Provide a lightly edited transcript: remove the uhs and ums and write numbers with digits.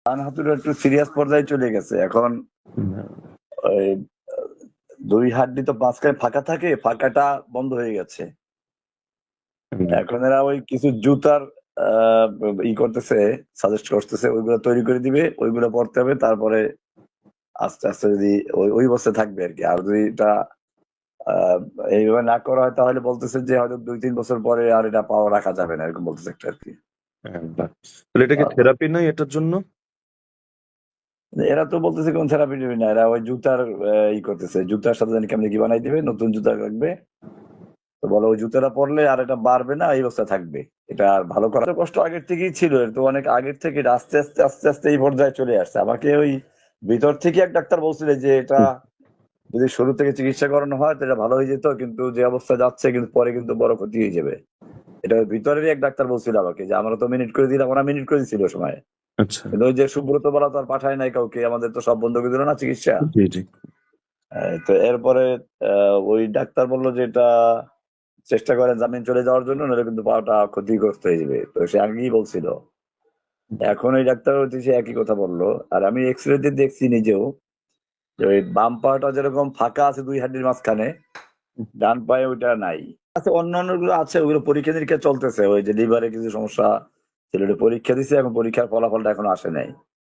ডান হাঁটুটা একটু সিরিয়াস পর্যায়ে চলে গেছে এখন। হুম, ওই দুই হাড্ডি তো মাঝখানে ফাঁকা থাকে, ফাঁকাটা বন্ধ হয়ে গেছে। হুম, এখন এরা ওই কিছু জুতার করতেছে, সাজেস্ট করতেছে, ওইগুলো তৈরি করে দিবে, ওইগুলো পড়তে হবে, তারপরে আস্তে আস্তে যদি ওই ওই অবস্থায় থাকবে আর কি। আর যদি এটা আহ, এইভাবে না করা হয় তাহলে বলতেছে যে হয়তো 2-3 বছর পরে আর এটা পাওয়া রাখা যাবে না, এরকম বলতেছে একটা আর কি। হ্যাঁ, বাহ। তাহলে এটা কি আহ, থেরাপি নাই এটার জন্য? এরা তো বলতেছে কোন থেরাপি নেবে না, এরা ওই জুতার করতেছে, জুতার সাথে জানি কেমনি কি বানাই দিবে, নতুন জুতা রাখবে। তো বলো ওই জুতাটা পরলে আর এটা বাড়বে না, এই অবস্থা থাকবে। এটা আর ভালো করা কষ্ট আগের থেকেই ছিল, এর তো অনেক আগের থেকে এটা আস্তে আস্তে আস্তে আস্তে এই পর্যায়ে চলে আসছে। আমাকে ওই ভিতর থেকে এক ডাক্তার বলছিল যে এটা হুম, যদি শুরু থেকে চিকিৎসা করানো হয় তো এটা ভালো হয়ে যেত, কিন্তু যে অবস্থা যাচ্ছে কিন্তু পরে কিন্তু বড় ক্ষতি হয়ে যাবে। এটা ওই ভিতরেরই এক ডাক্তার বলছিল আমাকে, যে আমরা তো মিনিট করে দিলাম, ওরা মিনিট করে দিচ্ছিল ওই সময়। আচ্ছা। কিন্তু ওই যে সুব্রত বলা তো আর পাঠায় নাই কাউকে, আমাদের তো সব বন্ধ করে দিল না চিকিৎসা। জি, জি। তো এরপরে ওই ডাক্তার বললো যে এটা চেষ্টা করেন জামিন চলে যাওয়ার জন্য, নাহলে কিন্তু পাওয়াটা ক্ষতিগ্রস্ত হয়ে যাবে। তো সে আগেই বলছিল। এখন ওই ডাক্তার হচ্ছে সে একই কথা বললো। আর আমি এক্স রে দিয়ে দেখছি নিজেও, যে ওই বাম পাটা যেরকম ফাঁকা আছে দুই হাড্ডির মাঝখানে, ডান পায়ে ওইটা নাই। আচ্ছা, অন্যান্য গুলো আছে, ওগুলো পরীক্ষা নিরীক্ষা চলতেছে। ওই যে লিভারে কিছু সমস্যা ছিল, ওটা পরীক্ষা দিছে, এখন পরীক্ষার ফলাফলটা এখনো আসে নাই।